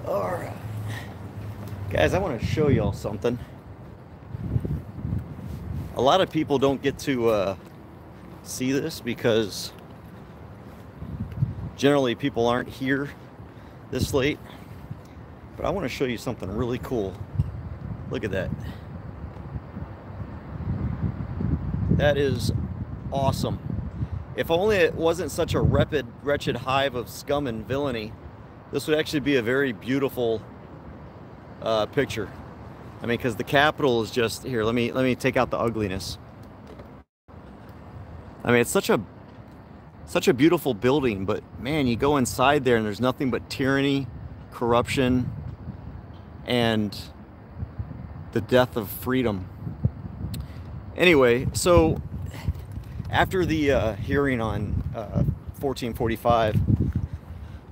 All right, guys, I want to show y'all something. A lot of people don't get to see this because generally people aren't here this late. But I want to show you something really cool. Look at that. That is awesome. If only it wasn't such a wretched hive of scum and villainy, this would actually be a very beautiful picture. I mean, because the Capitol is just here. Let me take out the ugliness. I mean, it's such a beautiful building, but man, you go inside there and there's nothing but tyranny, corruption, and the death of freedom. Anyway, so after the hearing on 1445,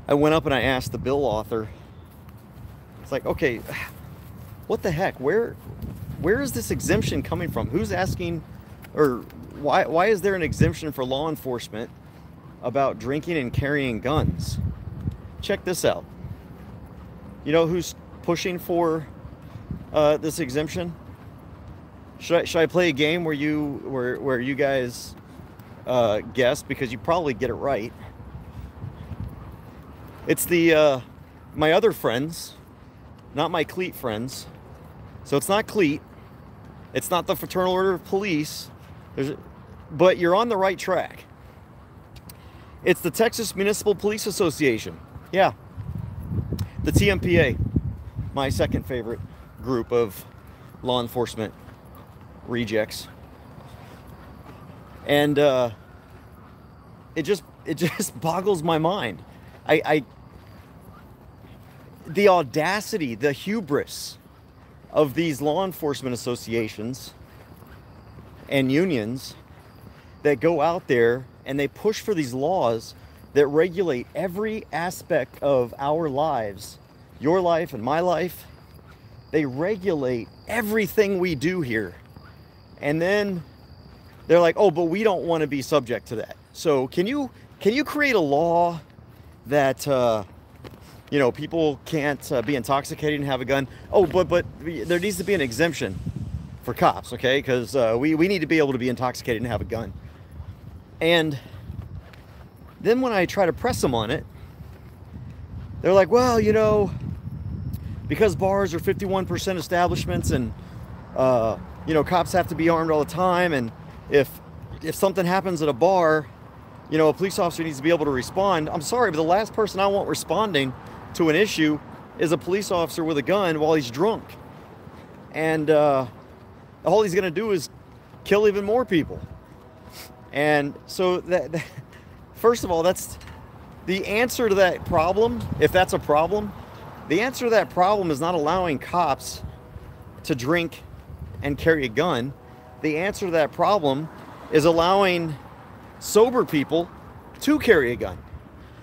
I went up and I asked the bill author. It's like, okay, what the heck? Where is this exemption coming from? Who's asking, or why is there an exemption for law enforcement about drinking and carrying guns? Check this out. You know who's pushing for this exemption? Should I play a game where you guys guess, because you probably get it right? It's the my other friends, not my cleat friends. So it's not cleat. It's not the Fraternal Order of Police. But you're on the right track. It's the Texas Municipal Police Association. Yeah. The TMPA. My second favorite group of law enforcement rejects. And it just boggles my mind. The audacity, the hubris of these law enforcement associations and unions that go out there and they push for these laws that regulate every aspect of our lives, your life and my life. They regulate everything we do here. And then they're like, oh, but we don't want to be subject to that. So can you create a law that you know, people can't be intoxicated and have a gun? Oh, but there needs to be an exemption for cops, okay? Because we need to be able to be intoxicated and have a gun. And then when I try to press them on it, they're like, well, you know, because bars are 51% establishments, and you know, cops have to be armed all the time, and if something happens at a bar, you know, a police officer needs to be able to respond. I'm sorry, but the last person I want responding to an issue is a police officer with a gun while he's drunk. And all he's going to do is kill even more people. And so that first of all, that's the answer to that problem. If that's a problem, the answer to that problem is not allowing cops to drink and carry a gun. The answer to that problem is allowing sober people to carry a gun.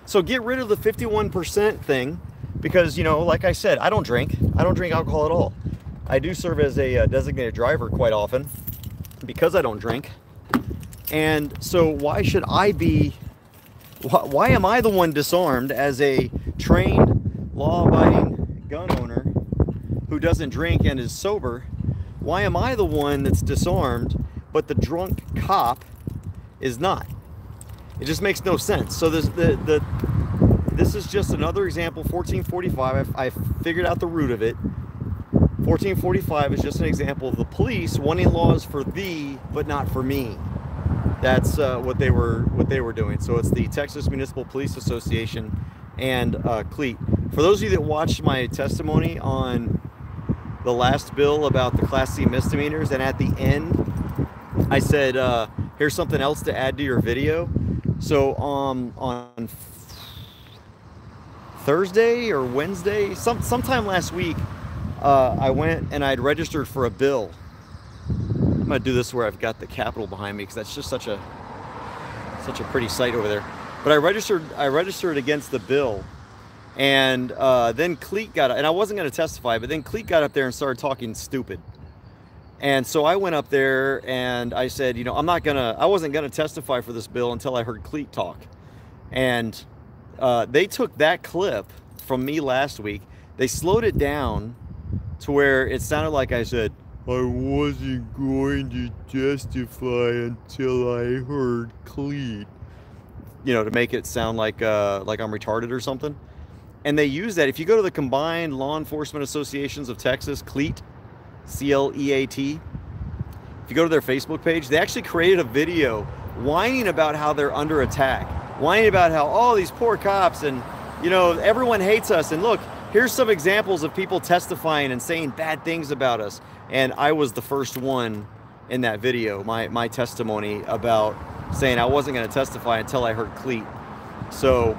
So get rid of the 51% thing, because, you know, like I said, I don't drink alcohol at all. I do serve as a designated driver quite often because I don't drink. And so why should I be, why am I the one disarmed as a trained, law-abiding gun owner who doesn't drink and is sober? Why am I the one that's disarmed, but the drunk cop is not? It just makes no sense. So this is just another example. 1445, I figured out the root of it. 1445 is just an example of the police wanting laws for thee, but not for me. That's what they were doing. So it's the Texas Municipal Police Association and CLEAT. For those of you that watched my testimony on the last bill about the Class C misdemeanors, and at the end I said, here's something else to add to your video. So on Thursday or Wednesday, sometime last week, I went and I'd registered for a bill. I'm gonna do this where I've got the Capitol behind me, because that's just such a pretty sight over there. But I registered against the bill, and then Cleet got, and I wasn't gonna testify, but then Cleet got up there and started talking stupid. And so I went up there and I said, you know, I wasn't gonna testify for this bill until I heard Cleet talk. And they took that clip from me last week. They slowed it down to where it sounded like I said, I wasn't going to testify until I heard cleat. You know, to make it sound like I'm retarded or something. And they use that. If you go to the Combined Law Enforcement Associations of Texas, CLEAT, C-L-E-A-T, if you go to their Facebook page, they actually created a video whining about how they're under attack, whining about how, oh, these poor cops, and, you know, everyone hates us. And look, here's some examples of people testifying and saying bad things about us. And I was the first one in that video, my testimony about saying I wasn't going to testify until I heard cleat. So,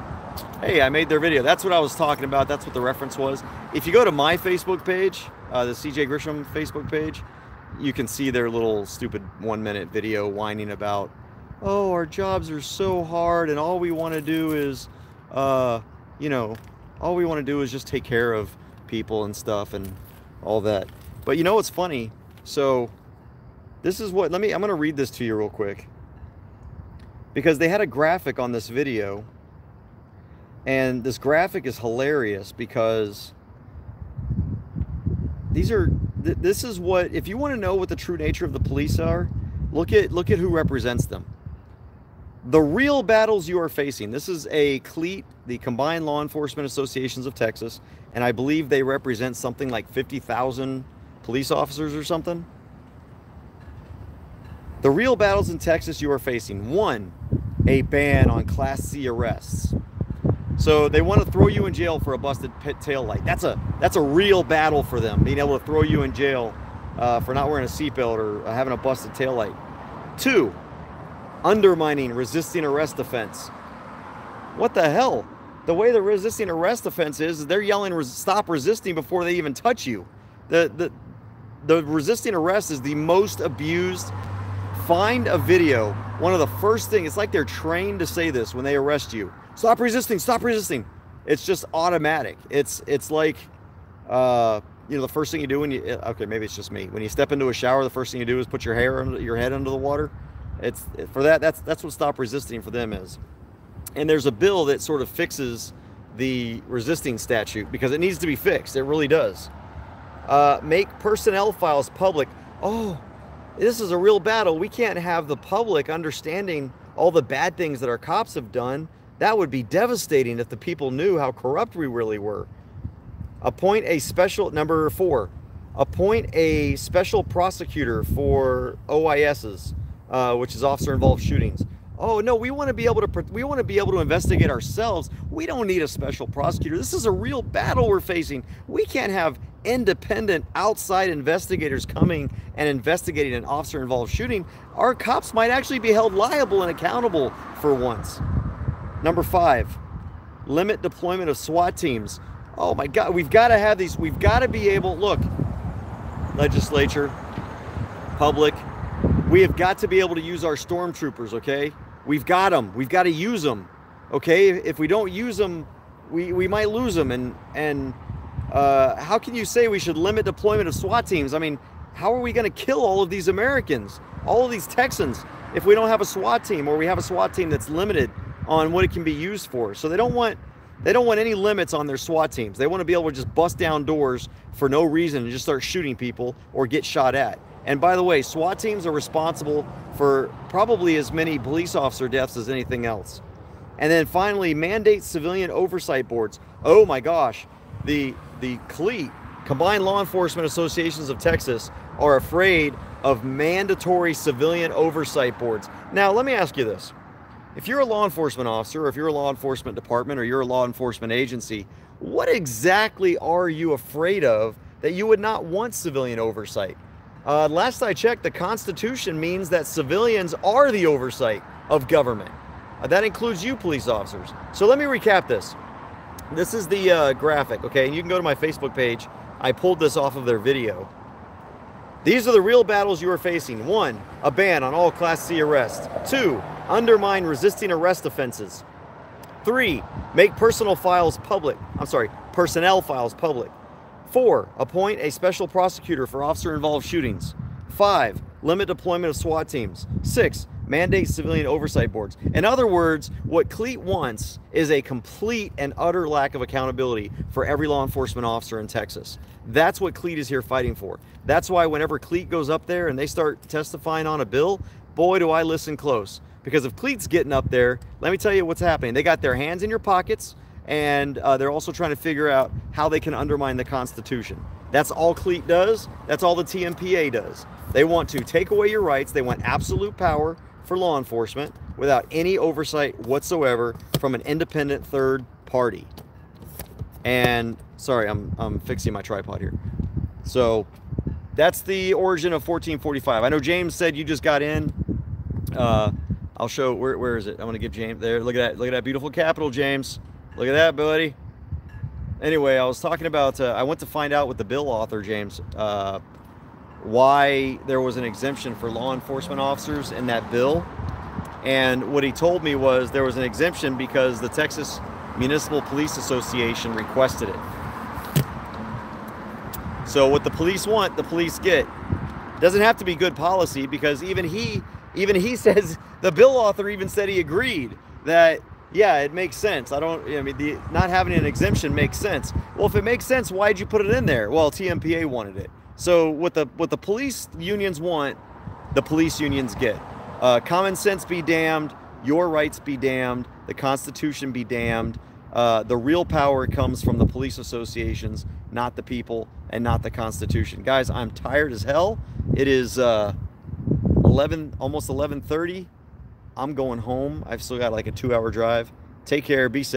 hey, I made their video. That's what I was talking about. That's what the reference was. If you go to my Facebook page, the CJ Grisham Facebook page, you can see their little stupid 1-minute video whining about, oh, our jobs are so hard and all we want to do is, you know, all we want to do is just take care of people and stuff and all that. But you know what's funny? So this is what, I'm going to read this to you real quick. Because they had a graphic on this video. And this graphic is hilarious because this is what, if you want to know what the true nature of the police are, look at who represents them. The real battles you are facing. This is a CLEAT, the Combined Law Enforcement Associations of Texas, and I believe they represent something like 50,000 police officers or something. The real battles in Texas you are facing. 1, a ban on Class C arrests. So they want to throw you in jail for a busted tail light. That's a real battle for them, being able to throw you in jail for not wearing a seatbelt or having a busted tail light. 2, undermining resisting arrest offense. What the hell? The way the resisting arrest offense is they're yelling stop resisting before they even touch you. The resisting arrest is the most abused. Find a video. One of the first things, it's like they're trained to say this when they arrest you. Stop resisting, stop resisting. It's just automatic. It's like, you know, the first thing you do when you, okay, maybe it's just me. When you step into a shower, the first thing you do is put your head under the water. That's what stop resisting for them is. And there's a bill that sort of fixes the resisting statute because it needs to be fixed. It really does. Make personnel files public. Oh, this is a real battle. We can't have the public understanding all the bad things that our cops have done. That would be devastating if the people knew how corrupt we really were. Appoint a special, number 4, appoint a special prosecutor for OISs, which is officer involved shootings. Oh no, we want to be able to investigate ourselves. We don't need a special prosecutor. This is a real battle we're facing. We can't have independent outside investigators coming and investigating an officer involved shooting. Our cops might actually be held liable and accountable for once. Number 5, limit deployment of SWAT teams. Oh my God, we've got to have these. We've got to be able, look, legislature, public, we have got to be able to use our stormtroopers, okay? We've got them. We've got to use them, okay? If we don't use them, we might lose them. And how can you say we should limit deployment of SWAT teams? I mean, how are we going to kill all of these Americans, all of these Texans, if we don't have a SWAT team, or we have a SWAT team that's limited on what it can be used for? So they don't want any limits on their SWAT teams. They want to be able to just bust down doors for no reason and just start shooting people or get shot at. And by the way, SWAT teams are responsible for probably as many police officer deaths as anything else. And then finally, mandate civilian oversight boards. Oh my gosh, the CLEAT, Combined Law Enforcement Associations of Texas, are afraid of mandatory civilian oversight boards. Now, let me ask you this. If you're a law enforcement officer, or if you're a law enforcement department, or you're a law enforcement agency, what exactly are you afraid of that you would not want civilian oversight? Last I checked, the Constitution means that civilians are the oversight of government. That includes you, police officers. So let me recap this. This is the graphic, okay? And you can go to my Facebook page. I pulled this off of their video. These are the real battles you are facing. 1, a ban on all Class C arrests. 2, undermine resisting arrest offenses. 3, make personnel files public. 4, appoint a special prosecutor for officer-involved shootings. 5, limit deployment of SWAT teams. 6, Mandate civilian oversight boards. In other words, what CLEAT wants is a complete and utter lack of accountability for every law enforcement officer in Texas. That's what CLEAT is here fighting for. That's why whenever CLEAT goes up there and they start testifying on a bill, boy, do I listen close. Because if CLEAT's getting up there, let me tell you what's happening. They got their hands in your pockets, and they're also trying to figure out how they can undermine the Constitution. That's all CLEAT does. That's all the TMPA does. They want to take away your rights. They want absolute power for law enforcement without any oversight whatsoever from an independent third party. And sorry, I'm fixing my tripod here. So that's the origin of 1445. I know James said you just got in. I'll show, where is it? I'm gonna give James there. Look at that beautiful Capitol, James. Look at that, buddy. Anyway, I was talking about, I went to find out with the bill author, James, why there was an exemption for law enforcement officers in that bill. And what he told me was there was an exemption because the Texas Municipal Police Association requested it. So what the police want, the police get. Doesn't have to be good policy, because even he says, the bill author even said he agreed that, yeah, it makes sense. Not having an exemption makes sense. Well, if it makes sense, why'd you put it in there? Well, TMPA wanted it. So what the police unions want, the police unions get. Common sense be damned, your rights be damned, the Constitution be damned. The real power comes from the police associations, not the people, and not the Constitution. Guys, I'm tired as hell. It is almost 11:30. I'm going home. I've still got like a 2-hour drive. Take care. Be safe.